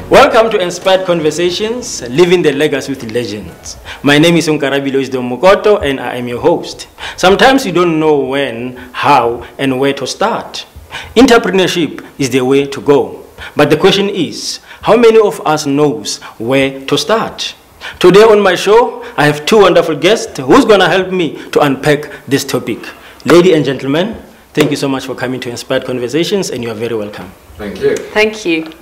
Welcome to Inspired Conversations, Living the Legacy with Legends. My name is Unkarabilo Mokoto and I am your host. Sometimes you don't know when, how, and where to start. Entrepreneurship is the way to go. But the question is, how many of us knows where to start? Today on my show, I have two wonderful guests who's going to help me to unpack this topic. Ladies and gentlemen, thank you so much for coming to Inspired Conversations, and you are very welcome. Thank you. Thank you.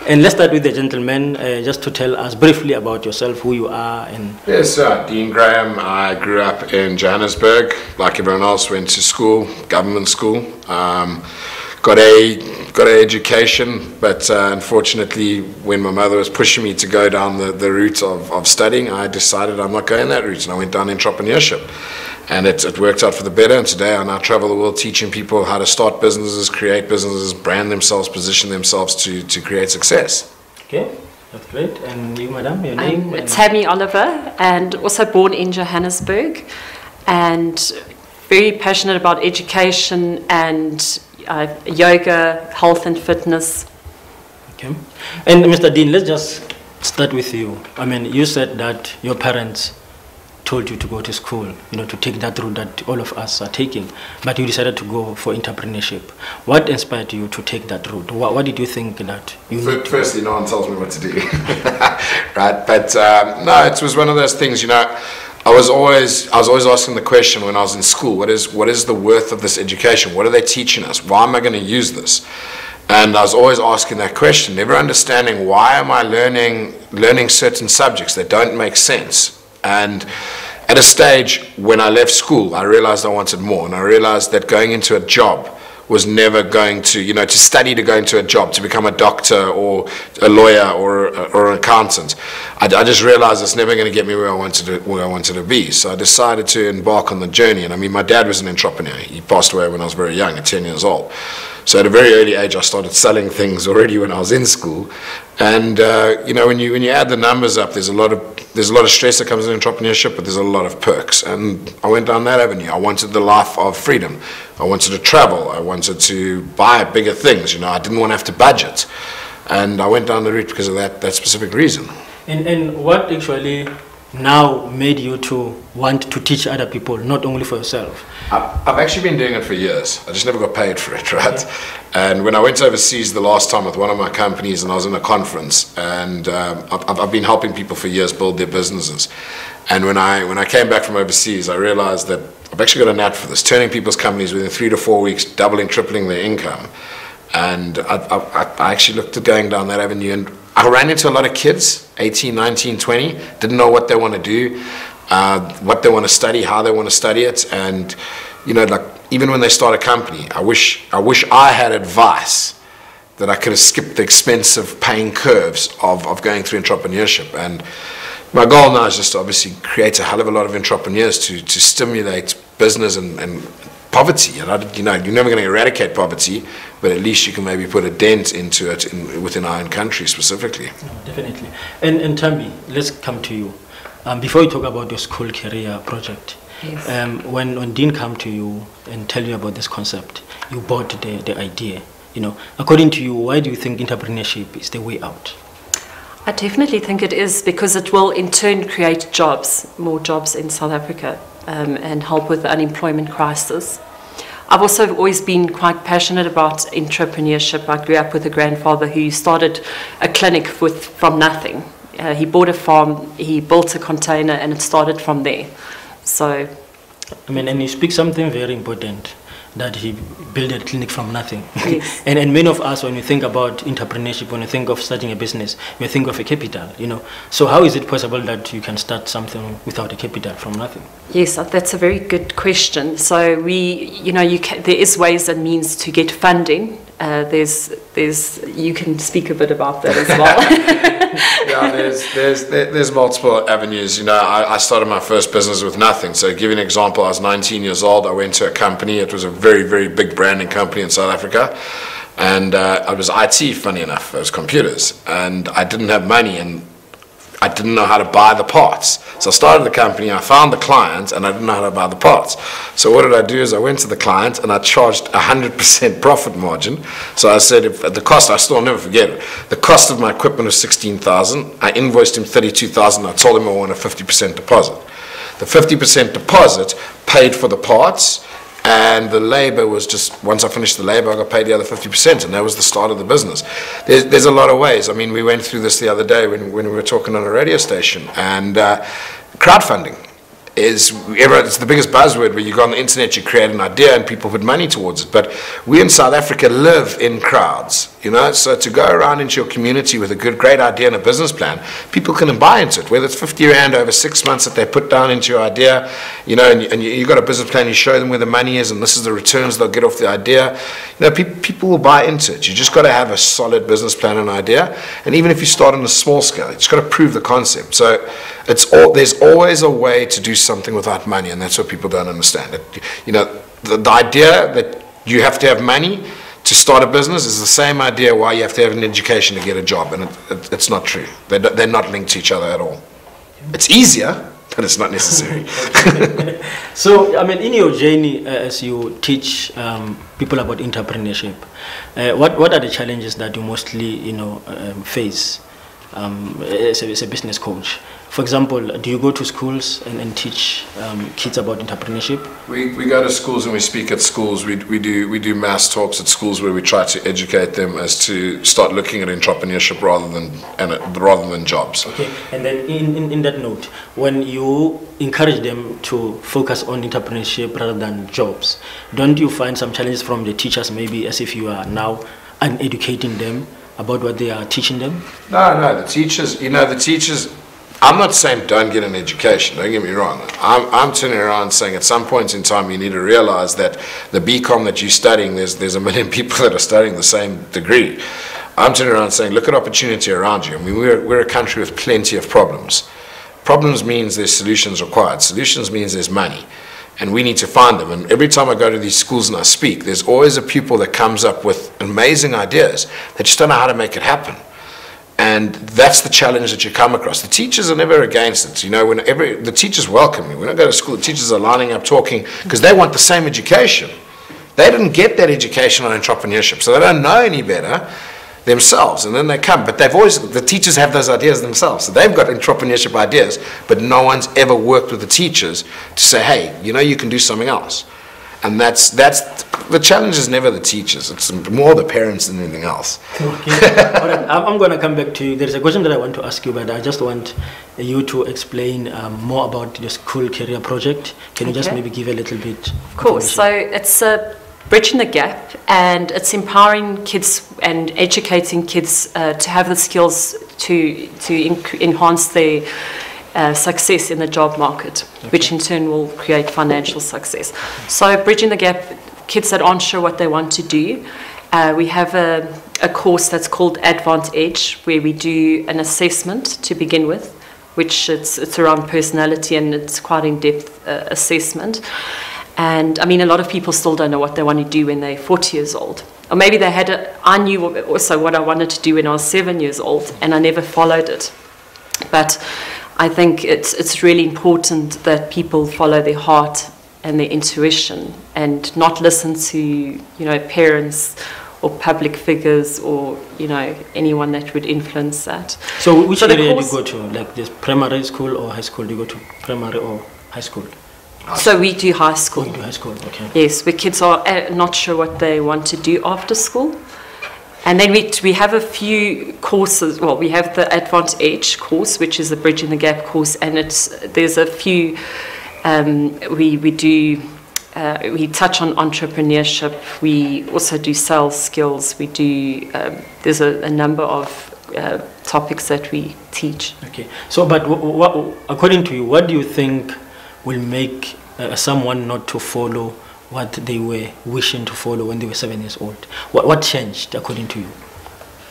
And let's start with the gentleman, just to tell us briefly about yourself, who you are. And Yes, Dean Graham. I grew up in Johannesburg. Like everyone else, went to school, government school. Got an education, but unfortunately, when my mother was pushing me to go down the route of studying, I decided I'm not going that route, and I went down entrepreneurship. And it worked out for the better, and today I now travel the world teaching people how to start businesses, create businesses, brand themselves, position themselves to create success. okay, that's great. And you, madam, your name? I'm Tammy Oliver, and also born in Johannesburg, and very passionate about education and yoga, health and fitness. Okay. And Mr. Dean, let's just start with you. I mean, you said that your parents told you to go to school, to take that route that all of us are taking, but you decided to go for entrepreneurship. What inspired you to take that route? What did you think that you need to? Firstly, no one tells me what to do, right? But no, it was one of those things. I was always asking the question when I was in school: what is the worth of this education? What are they teaching us? Why am I going to use this? And I was always asking that question, never understanding why am I learning certain subjects that don't make sense. And at a stage when I left school, I realized I wanted more, and I realized that going into a job was never going to, to study to go into a job, to become a doctor or a lawyer or an accountant. I just realized it's never going to get me where I wanted to be. So I decided to embark on the journey. And I mean, my dad was an entrepreneur. He passed away when I was very young, at 10 years old. So at a very early age, I started selling things already when I was in school. And when you add the numbers up, there's a lot of stress that comes in entrepreneurship, but there's a lot of perks. And I went down that avenue. I wanted the life of freedom. I wanted to travel. I wanted to buy bigger things. I didn't want to have to budget. And I went down the route because of that specific reason. And what actually now made you to want to teach other people, not only for yourself? I've actually been doing it for years. I just never got paid for it, right? Okay. And when I went overseas the last time with one of my companies, and I was in a conference, and I've been helping people for years build their businesses. And when I came back from overseas, I realized that I've actually got a knack for this, turning people's companies within 3 to 4 weeks, doubling, tripling their income. And I actually looked at going down that avenue, and I ran into a lot of kids, 18, 19, 20, didn't know what they want to do, what they want to study, how they want to study it. And, even when they start a company, I wish I had advice that I could have skipped the expensive paying curves of going through entrepreneurship. And my goal now is just to obviously create a hell of a lot of entrepreneurs to stimulate business and poverty. You're never going to eradicate poverty, but at least you can maybe put a dent into it within our own country specifically. Oh, definitely. And Tammy, let's come to you. Before you talk about your school career project, yes. When Dean came to you and tell you about this concept, you bought the idea. According to you, why do you think entrepreneurship is the way out? I definitely think it is, because it will in turn create jobs, more jobs in South Africa, and help with the unemployment crisis. I've also always been quite passionate about entrepreneurship. I grew up with a grandfather who started a clinic from nothing. He bought a farm, he built a container, and it started from there. So, and you speak something very important, that he built a clinic from nothing. Yes. and many of us, when we think about entrepreneurship, when we think of starting a business, we think of a capital, So how is it possible that you can start something without a capital from nothing? Yes, that's a very good question. So there is ways and means to get funding. You can speak a bit about that as well. Yeah, there's multiple avenues. I started my first business with nothing. So to give you an example, I was 19 years old. I went to a company. It was a very, very big branding company in South Africa. And it was IT, funny enough. It was computers. And I didn't have money. And I didn't know how to buy the parts. So I started the company, I found the client, and I didn't know how to buy the parts. So what did I do is I went to the client and I charged 100% profit margin. So I said, if the cost, I still never forget it, the cost of my equipment was 16,000. I invoiced him 32,000. I told him I want a 50% deposit. The 50% deposit paid for the parts, and the labor was just, once I finished the labor, I got paid the other 50%, and that was the start of the business. There's a lot of ways. I mean, we went through this the other day when we were talking on a radio station, and crowdfunding is, it's the biggest buzzword, where you go on the internet, you create an idea, and people put money towards it. But we in South Africa live in crowds, you know, so to go around into your community with a great idea and a business plan, people can buy into it, whether it's 50 Rand over 6 months that they put down into your idea, you know, and you've got a business plan, you show them where the money is, and this is the returns they'll get off the idea. You know, people will buy into it. You just got to have a solid business plan and idea, and even if you start on a small scale, you just got to prove the concept. So there's always a way to do something without money, and that's what people don't understand. You know, the idea that you have to have money to start a business is the same idea why you have to have an education to get a job, and it's not true. They're not linked to each other at all. It's easier, but it's not necessary. So, I mean, in your journey, as you teach people about entrepreneurship, what are the challenges that you mostly, you know, face as a business coach? For example, do you go to schools and teach kids about entrepreneurship? We go to schools and we speak at schools. We do mass talks at schools where we try to educate them as to start looking at entrepreneurship rather than jobs. Okay, and then in that note, when you encourage them to focus on entrepreneurship rather than jobs, don't you find some challenges from the teachers, maybe as if you are now uneducating them about what they are teaching them? No, the teachers, I'm not saying don't get an education, don't get me wrong. I'm turning around saying at some point in time you need to realize that the BCom that you're studying, there's a million people that are studying the same degree. I'm turning around saying look at opportunity around you. I mean, we're a country with plenty of problems. Problems means there's solutions required. Solutions means there's money. And we need to find them. And every time I go to these schools and I speak, there's always a pupil that comes up with amazing ideas. They just don't know how to make it happen. And that's the challenge that you come across. The teachers are never against it. You know, the teachers welcome me. When I go to school, the teachers are lining up talking because they want the same education. They didn't get that education on entrepreneurship, so they don't know any better themselves. And then they come, but the teachers have those ideas themselves. So they've got entrepreneurship ideas, but no one's ever worked with the teachers to say, hey, you know, you can do something else. And that's the challenge is never the teachers. It's more the parents than anything else. Okay. All right. I'm going to come back to you. There's a question that I want to ask you, but I just want you to explain more about the school career project. Can you just maybe give a little bit? Of course. So it's bridging the gap, and it's empowering kids and educating kids to have the skills to enhance their success in the job market, which in turn will create financial success. So bridging the gap, kids that aren't sure what they want to do, we have a course that's called Advanced Edge, where we do an assessment to begin with, which it's around personality, and it's quite in-depth assessment. And I mean, a lot of people still don't know what they want to do when they're 40 years old. Or maybe I knew also what I wanted to do when I was 7 years old, and I never followed it. But I think it's really important that people follow their heart and their intuition, and not listen to, you know, parents or public figures, or, you know, anyone that would influence that. So which area do you go to? Like this primary school or high school? Do you go to primary or high school? So we do high school. Oh, you do high school, okay. Yes, where kids are not sure what they want to do after school. And then we have a few courses. Well, we have the Advanced Edge course, which is the Bridging the Gap course, and there's a few. We touch on entrepreneurship. We also do sales skills. We do. There's a number of topics that we teach. Okay. So, but according to you, what do you think will make someone not to follow what they were wishing to follow when they were 7 years old? What changed according to you?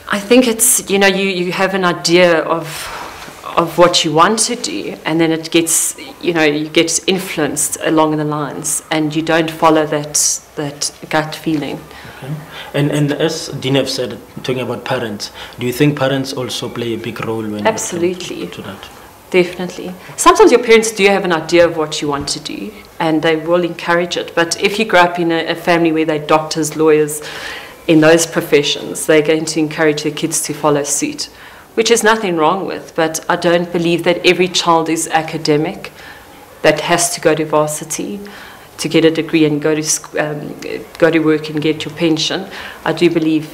I think it's, you know, you have an idea of what you want to do, and then it gets, you know, you get influenced along the lines, and you don't follow that gut feeling. Okay. And as Dinev said, talking about parents, do you think parents also play a big role when Absolutely. to that? Definitely. Sometimes your parents do have an idea of what you want to do, and they will encourage it. But if you grow up in a family where they're doctors, lawyers, in those professions, they're going to encourage their kids to follow suit, which is nothing wrong with. But I don't believe that every child is academic, that has to go to varsity to get a degree and go to work and get your pension. I do believe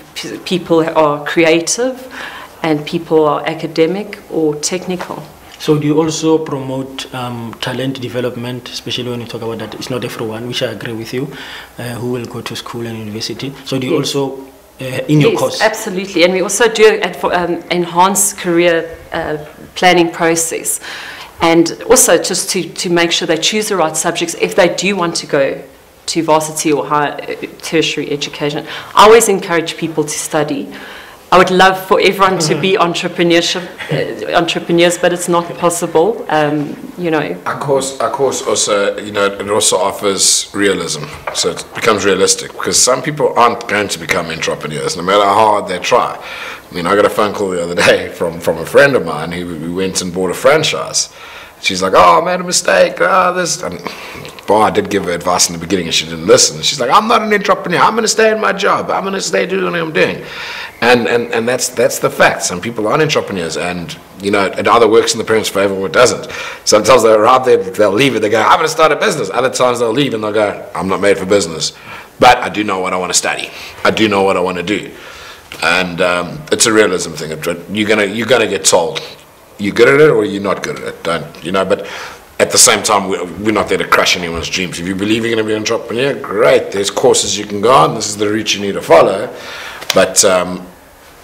people are creative and people are academic or technical. So do you also promote talent development, especially when you talk about that it's not everyone, which I agree with you, who will go to school and university. So do you also, in your course? Yes, absolutely. And we also do enhance career planning process. And also just to make sure they choose the right subjects if they do want to go to varsity or higher tertiary education. I always encourage people to study. I would love for everyone to be entrepreneurs, but it's not possible, you know. Our course also, you know, it also offers realism, so it becomes realistic, because some people aren't going to become entrepreneurs, no matter how hard they try. I mean, I got a phone call the other day from a friend of mine who went and bought a franchise. She's like, oh, I made a mistake, this. And, well, I did give her advice in the beginning and she didn't listen. She's like, I'm not an entrepreneur. I'm going to stay in my job. I'm going to stay doing what I'm doing. And that's the fact. Some people aren't entrepreneurs, and, you know, it either works in the parents' favor or it doesn't. Sometimes they'll arrive there, they'll leave it, they go, I'm going to start a business. Other times they'll leave and they'll go, I'm not made for business. But I do know what I want to study. I do know what I want to do. And it's a realism thing. You're gonna get told you're good at it or you're not good at it. Don't you know? But at the same time, we're not there to crush anyone's dreams. If you believe you're going to be an entrepreneur, great. There's courses you can go on. This is the route you need to follow. But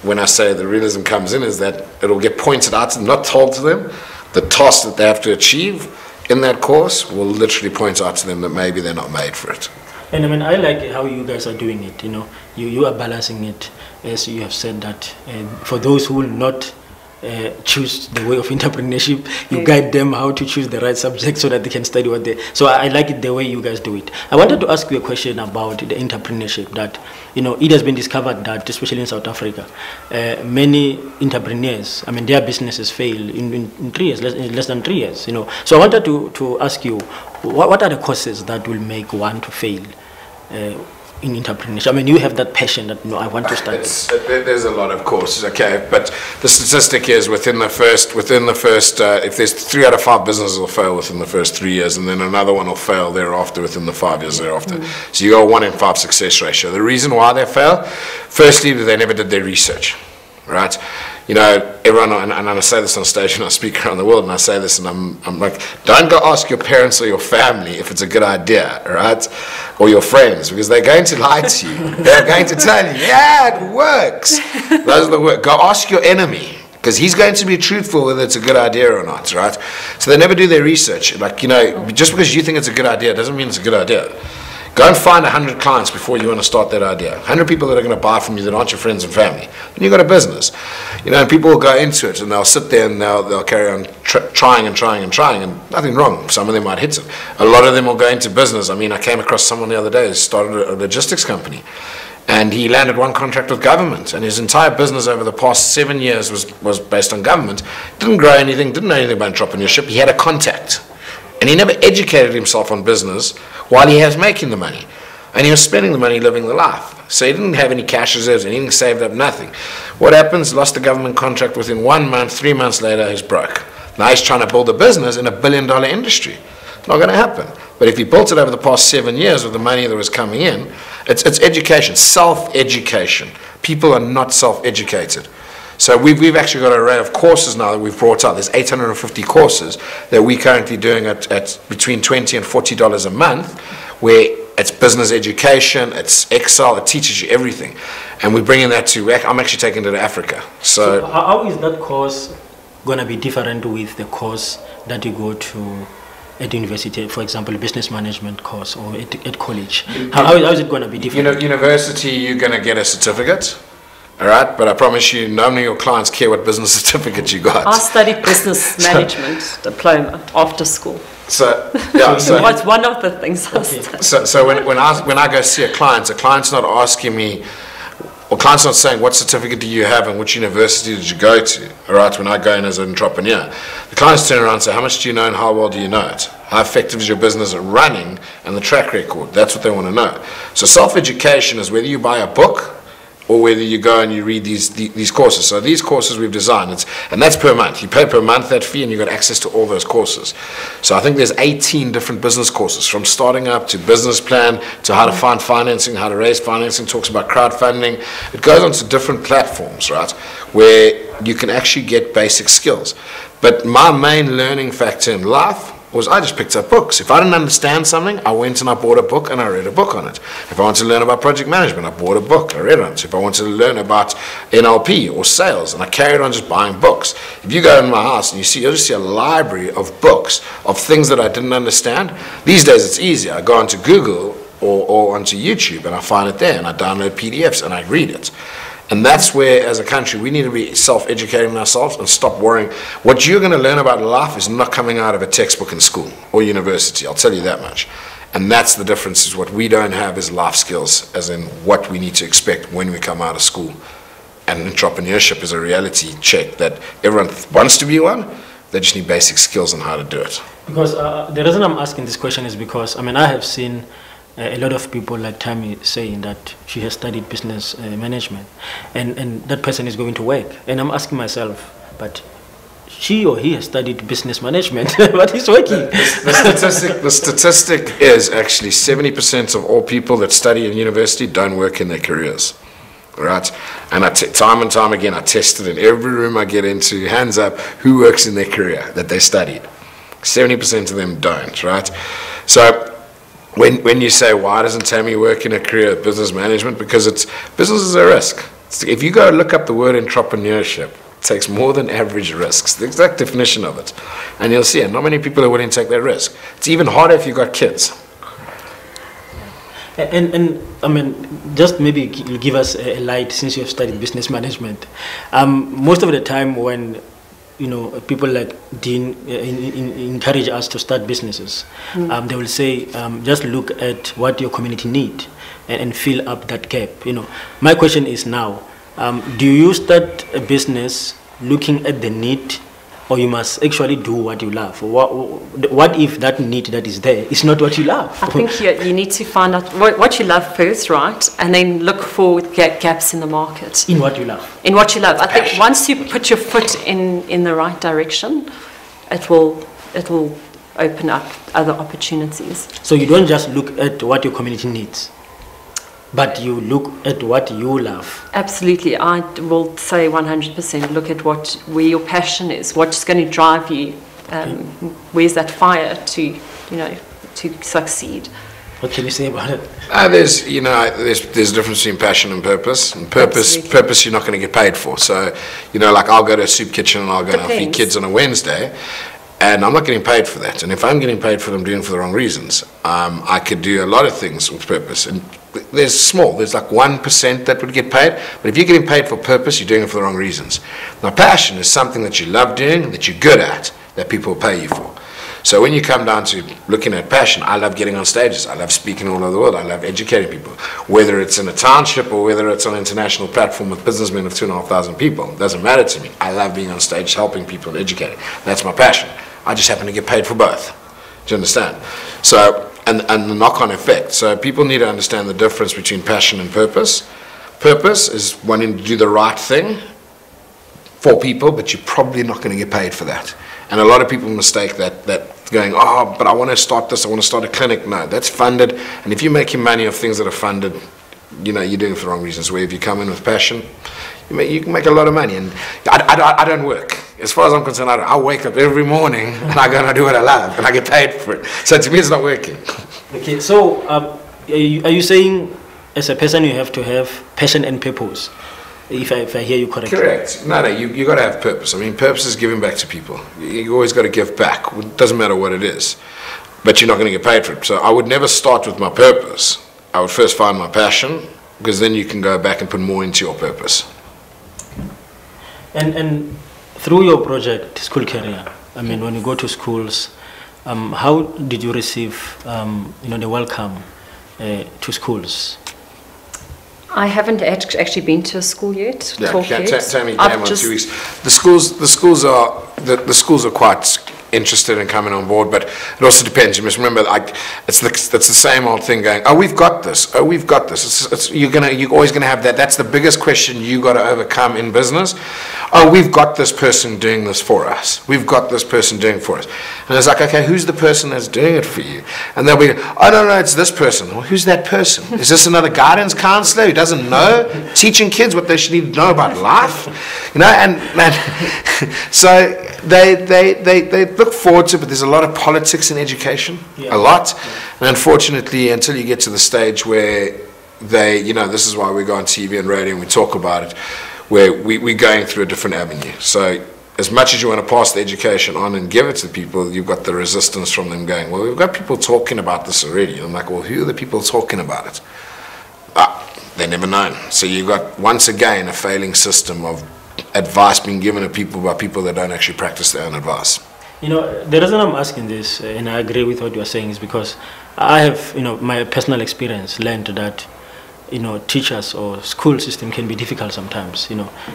when I say the realism comes in, is that it'll get pointed out to them, not told to them. The task that they have to achieve in that course will literally point out to them that maybe they're not made for it. And I mean, I like how you guys are doing it. You know, you are balancing it, as you have said that for those who will not choose the way of entrepreneurship, you guide them how to choose the right subject so that they can study what they. So I like it the way you guys do it. I wanted to ask you a question about the entrepreneurship. That, you know, it has been discovered that, especially in South Africa, many entrepreneurs, I mean, their businesses fail in 3 years, less than 3 years. You know, so I wanted to ask you, what are the causes that will make one to fail in entrepreneurship? I mean, you have that passion that, you know, I want to start. There's a lot of courses, okay, but the statistic is within the first, if there's 3 out of 5 businesses will fail within the first 3 years, and then another one will fail thereafter within the 5 years thereafter. So you got a 1 in 5 success ratio. The reason why they fail, firstly, they never did their research, right? You know, everyone, and I say this on stage and I speak around the world, and I say this, and I'm like, don't go ask your parents or your family if it's a good idea, right? Or your friends, because they're going to lie to you. They're going to tell you, yeah, it works. Those are the words. Go ask your enemy, because he's going to be truthful whether it's a good idea or not, right? So they never do their research. Like, you know, just because you think it's a good idea doesn't mean it's a good idea. Go and find 100 clients before you want to start that idea. 100 people that are going to buy from you that aren't your friends and family. Then you've got a business. You know, and people will go into it and they'll sit there and they'll carry on trying and nothing wrong. Some of them might hit it. A lot of them will go into business. I mean, I came across someone the other day who started a logistics company. And he landed one contract with government, and his entire business over the past 7 years was based on government. Didn't grow anything, didn't know anything about entrepreneurship. He had a contact. And he never educated himself on business while he was making the money. And he was spending the money living the life. So he didn't have any cash reserves, anything saved up, nothing. What happens? Lost the government contract within 1 month, 3 months later, he's broke. Now he's trying to build a business in $1 billion industry. Not going to happen. But if he built it over the past 7 years with the money that was coming in, it's education, self-education. People are not self-educated. So we've actually got an array of courses now that we've brought out. There's 850 courses that we're currently doing at between $20 and $40 a month, where it's business education, it's Excel, it teaches you everything. And we're bringing that to, I'm actually taking it to Africa. So how is that course going to be different with the course that you go to at university, for example, a business management course, or at college? How is it going to be different? University, you're going to get a certificate. all right? But I promise you, none of your clients care what business certificate you got. I studied business management diploma after school. So, yeah. So it's one of the things I studied. So when I go see a client's not asking me, or client's not saying, what certificate do you have and which university did you go to, all right, when I go in as an entrepreneur. The clients turn around and say, how much do you know and how well do you know it? How effective is your business at running and the track record? That's what they want to know. So self-education is whether you buy a book or whether you go and you read these courses. So these courses we've designed, and that's per month. You pay per month that fee and you've got access to all those courses. So I think there's 18 different business courses, from starting up to business plan, to how to find financing, how to raise financing, talks about crowdfunding. It goes on to different platforms, right, where you can actually get basic skills. But my main learning factor in life was I just picked up books. If I didn't understand something, I went and I bought a book and I read a book on it. If I wanted to learn about project management, I bought a book, I read on it. If I wanted to learn about NLP or sales, and I carried on just buying books. If you go in my house and you'll just see a library of books of things that I didn't understand. These days it's easier. I go onto Google or onto YouTube and I find it there and I download PDFs and I read it. And that's where, as a country, we need to be self-educating ourselves and stop worrying. What you're going to learn about life is not coming out of a textbook in school or university. I'll tell you that much. And that's the difference, is what we don't have is life skills, as in what we need to expect when we come out of school. And entrepreneurship is a reality check that everyone wants to be one. They just need basic skills on how to do it. Because the reason I'm asking this question is because, I have seen a lot of people like Tammy saying that she has studied business management, and that person is going to work. And I'm asking myself, but she or he has studied business management, but he's working. The statistic is actually 70% of all people that study in university don't work in their careers. Right? And time and time again, I test it in every room I get into, hands up, who works in their career that they studied. 70% of them don't, right? So when you say, why doesn't Tammy work in a career of business management? Because business is a risk. If you go look up the word entrepreneurship, it takes more than average risks, the exact definition of it. And you'll see, not many people are willing to take that risk. It's even harder if you've got kids. And just maybe give us a light, since you have studied business management. Most of the time when people like Dean encourage us to start businesses, they will say, just look at what your community need and fill up that gap. My question is now, do you start a business looking at the need, or you must actually do what you love? What if that need that is there is not what you love? I think you need to find out what you love first, right? And then look for gaps in the market. In what you love? In what you love. I think once you put your foot in the right direction, it will open up other opportunities. So you don't just look at what your community needs, but you look at what you love. Absolutely. I will say 100% look at where your passion is, what's going to drive you, where's that fire to succeed. What can you say about it? There's a difference between passion and purpose. And purpose you're not going to get paid for. So, like I'll go to a soup kitchen and I'll go and feed kids on a Wednesday, and I'm not getting paid for that. And if I'm getting paid for them doing it for the wrong reasons, I could do a lot of things with purpose. And there's like 1% that would get paid, but if you're getting paid for purpose, you're doing it for the wrong reasons. Now, passion is something that you love doing, that you're good at, that people pay you for. So when you come down to looking at passion, I love getting on stages, I love speaking all over the world, I love educating people, whether it's in a township or whether it's on an international platform with businessmen of 2,500 people, it doesn't matter to me. I love being on stage, helping people and educating. That's my passion. I just happen to get paid for both. Do you understand? So, and the knock-on effect. So people need to understand the difference between passion and purpose. Purpose is wanting to do the right thing for people, but you're probably not going to get paid for that. And a lot of people mistake that going, oh, but I want to start this, I want to start a clinic. No, that's funded. And if you're making money off things that are funded, you're doing it for the wrong reasons. Where if you come in with passion, you can make a lot of money. And I don't work. As far as I'm concerned, I wake up every morning and I go and I do what I love and I get paid for it. So to me, it's not working. Okay, so are you saying as a person you have to have passion and purpose? If I hear you correctly. Correct. No, you got to have purpose. I mean, purpose is giving back to people. You always got to give back. It doesn't matter what it is, but you're not going to get paid for it. So I would never start with my purpose. I would first find my passion, because then you can go back and put more into your purpose. And through your project, School Career, I mean, when you go to schools, how did you receive, the welcome to schools? I haven't actually been to a school yet. Yeah, Tammy came I've on 2 weeks. The schools are quite interested in coming on board, but it also depends. You must remember, it's the same old thing going, oh, we've got this. Oh, we've got this. You're always gonna have that. That's the biggest question you got to overcome in business. Oh, we've got this person doing this for us. We've got this person doing it for us. And it's like, okay, who's the person that's doing it for you? And they'll be, oh, no, it's this person. Well, who's that person? Is this another guidance counselor who doesn't know, teaching kids what they should need to know about life? And so they look forward to it, but there's a lot of politics in education, a lot. And unfortunately, until you get to the stage where this is why we go on TV and radio and we talk about it, where we're going through a different avenue. So as much as you want to pass the education on and give it to people, you've got the resistance from them going, well, we've got people talking about this already. And I'm like, well, who are the people talking about it? They're never known. So you've got, once again, a failing system of advice being given to people by people that don't actually practice their own advice. The reason I'm asking this, and I agree with what you're saying, is because I have, my personal experience learned that, teachers or school system can be difficult sometimes,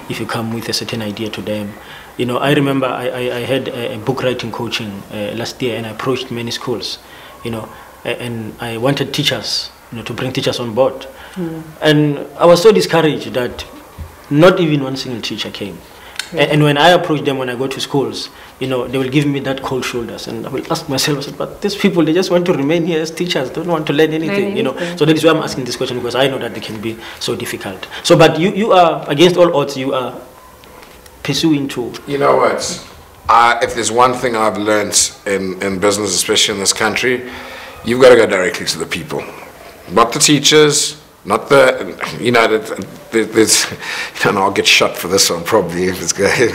if you come with a certain idea to them. I remember I had a book writing coaching last year, and I approached many schools, and I wanted teachers, to bring teachers on board. And I was so discouraged that not even one single teacher came. And when I approach them, when I go to schools, they will give me that cold shoulders, and I will ask myself, but these people, they just want to remain here as teachers, don't want to learn anything, So that is why I'm asking this question, because I know that they can be so difficult. So, but you are, against all odds, you are pursuing to... You know what? If there's one thing I've learned in business, especially in this country, you've got to go directly to the people. Not the teachers, not the, there's, I'll get shot for this one probably if it's good.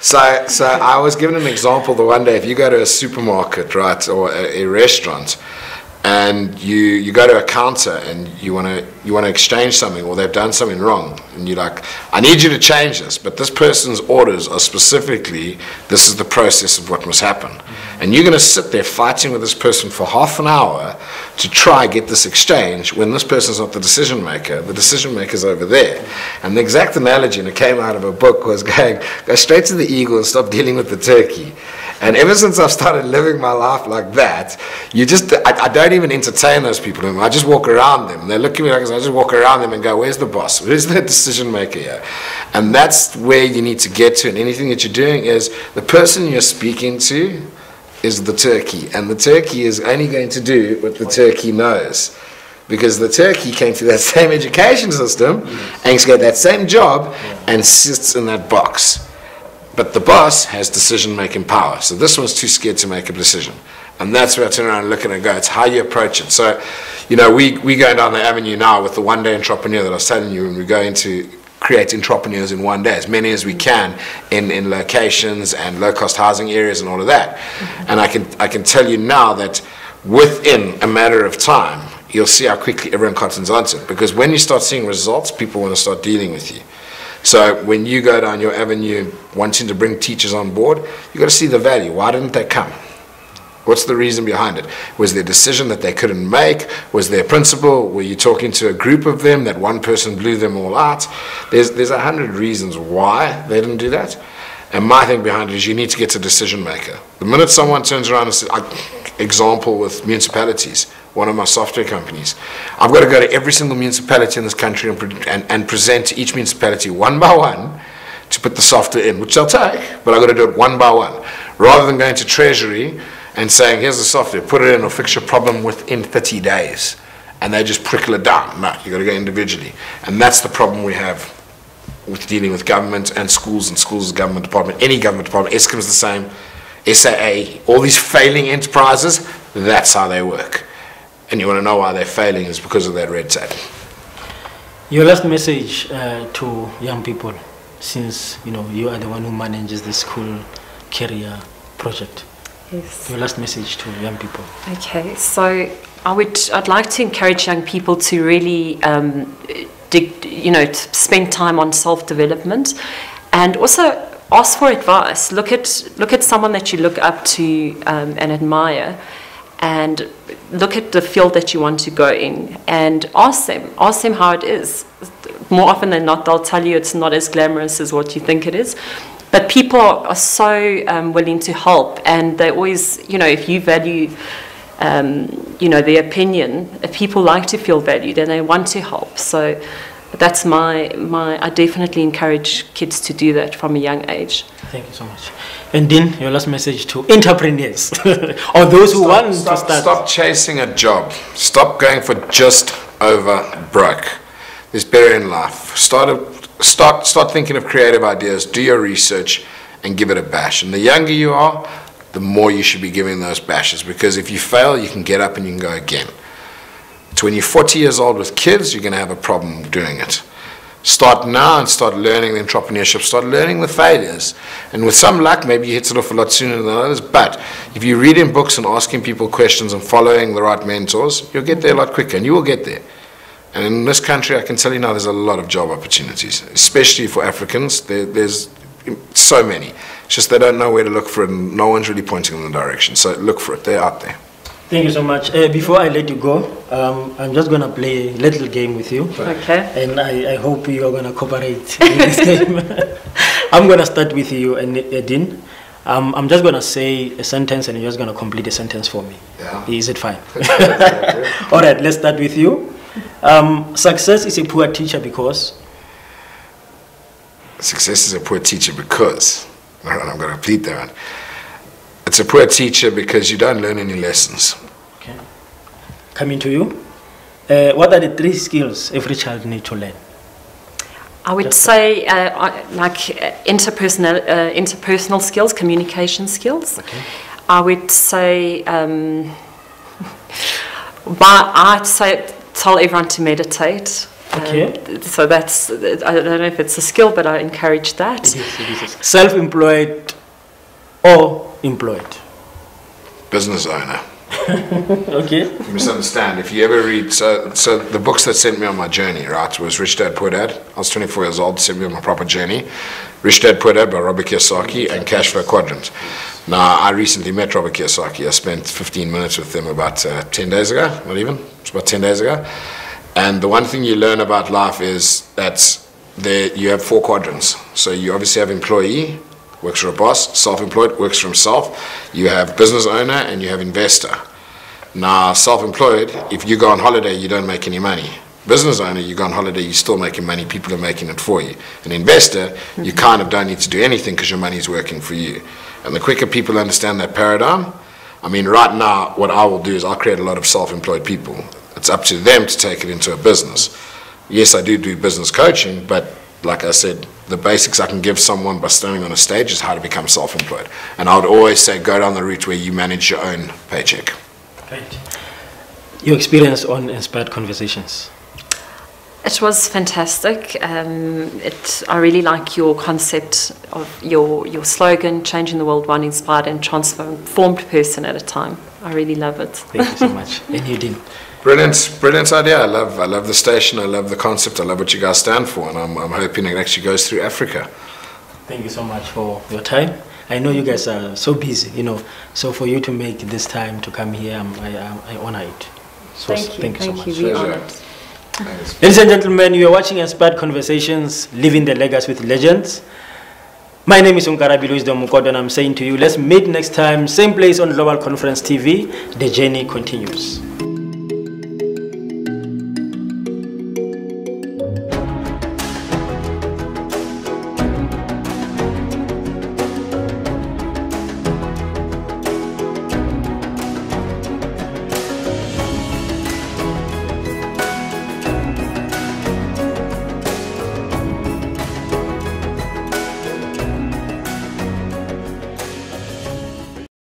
So I was given an example the one day. If you go to a supermarket, right, or a restaurant, and you go to a counter and you want to exchange something, or they've done something wrong, and you're like, I need you to change this, but this person's orders are specifically, this is the process of what must happen. And you're going to sit there fighting with this person for half an hour to try get this exchange when this person's not the decision maker is over there. And the exact analogy, and it came out of a book, was go straight to the eagle and stop dealing with the turkey. And ever since I've started living my life like that, I don't even entertain those people anymore. I just walk around them. And they look at me like I just walk around them and go, where's the boss? Where's the decision maker here? And that's where you need to get to. And anything that you're doing is the person you're speaking to is the turkey. And the turkey is only going to do what the turkey knows. Because the turkey came through that same education system and got that same job and sits in that box. But the boss has decision-making power. So this one's too scared to make a decision. And that's where I turn around and look at it and go, it's how you approach it. So, we go down the avenue now with the one-day entrepreneur that I was telling you, and we're going to create entrepreneurs in one day, as many as we can in locations and low-cost housing areas and all of that. And I can tell you now that within a matter of time, you'll see how quickly everyone cottons onto it. Because when you start seeing results, people want to start dealing with you. So when you go down your avenue wanting to bring teachers on board, you've got to see the value. Why didn't they come? What's the reason behind it? Was there a decision that they couldn't make? Was there a principle? Were you talking to a group of them that one person blew them all out? There's 100 reasons why they didn't do that. And my thing behind it is you need to get to decision maker. The minute someone turns around and says, example with municipalities, one of my software companies, I've got to go to every single municipality in this country and present to each municipality one by one to put the software in, which they'll take, but I've got to do it one by one. Rather than going to Treasury and saying, here's the software, put it in or fix your problem within 30 days. And they just prickle it down. No, you've got to go individually. And that's the problem we have with dealing with government and schools government department, any government department. Eskom's the same, SAA, all these failing enterprises, that's how they work. And you want to know why they're failing is because of that red tape. Your last message to young people, since you are the one who manages the school career project. Yes. Your last message to young people. Okay, so I'd like to encourage young people to really to spend time on self-development And also ask for advice. Look at someone that you look up to and admire, and look at the field that you want to go in, and ask them how it is. More often than not, they'll tell you it's not as glamorous as what you think it is. But people are so willing to help, and they always, if you value, their opinion, if people like to feel valued and they want to help. So that's I definitely encourage kids to do that from a young age. Thank you so much. And Dean, your last message to entrepreneurs or those who want to start. Stop chasing a job. Stop going for just over broke. There's better in life. Start thinking of creative ideas. Do your research and give it a bash. And the younger you are, the more you should be giving those bashes, because if you fail, you can get up and you can go again. It's when you're 40 years old with kids, you're going to have a problem doing it. Start now and start learning the entrepreneurship, start learning the failures. And with some luck, maybe you hit it off a lot sooner than others. But if you read in books and asking people questions and following the right mentors, you'll get there a lot quicker, and you will get there. And in this country, I can tell you now, there's a lot of job opportunities, especially for Africans. There's so many. It's just they don't know where to look for it, and no one's really pointing in the direction. So look for it. They're out there. Thank you so much. Before I let you go, I'm just going to play a little game with you. Okay. And I hope you are going to cooperate in this game. I'm going to start with you, and Dean. I'm just going to say a sentence, and you're just going to complete a sentence for me. Yeah. Is it fine? All right, let's start with you. Success is a poor teacher because? Success is a poor teacher because, all right, I'm going to repeat that one. It's a poor teacher because you don't learn any lessons. Okay. Coming to you, what are the 3 skills every child needs to learn? I would say interpersonal skills, communication skills. Okay. I would say, I'd say tell everyone to meditate. Okay. So that's, I don't know if it's a skill, but I encourage that. It is. Self-employed or employed? Business owner. Okay. You misunderstand. If you ever read, so the books that sent me on my journey, right, was Rich Dad Poor Dad. I was 24 years old, sent me on my proper journey. Rich Dad Poor Dad by Robert Kiyosaki and Cash Flow Quadrant. Now, I recently met Robert Kiyosaki. I spent 15 minutes with him about 10 days ago, not even, it's about 10 days ago. And the one thing you learn about life is that you have 4 quadrants. So you obviously have employee, works for a boss, self-employed, works for himself. You have business owner and you have investor. Now, self-employed, if you go on holiday, you don't make any money. Business owner, you go on holiday, you're still making money, people are making it for you. An investor, you kind of don't need to do anything because your money's working for you. And the quicker people understand that paradigm, I mean, right now, what I will do is I'll create a lot of self-employed people. It's up to them to take it into a business. Yes, I do business coaching, but like I said, the basics I can give someone by standing on a stage is how to become self-employed. And I would always say go down the route where you manage your own paycheck. Great. Your experience on Inspired Conversations? It was fantastic. I really like your concept of your slogan, changing the world one inspired and transformed person at a time. I really love it. Thank you so much. And you, Dean? Brilliant idea. I love the station. I love the concept. I love what you guys stand for, and I'm hoping it actually goes through Africa. Thank you so much for your time. I know you guys are so busy, so for you to make this time to come here, I honor it. So thank you so much. We honor it. Ladies and gentlemen, you are watching Inspired Conversations, Living the Legacy with Legends. My name is Unkarabi Wisdom Mukodo, and I'm saying to you, let's meet next time, same place on Global Conference TV. The journey continues.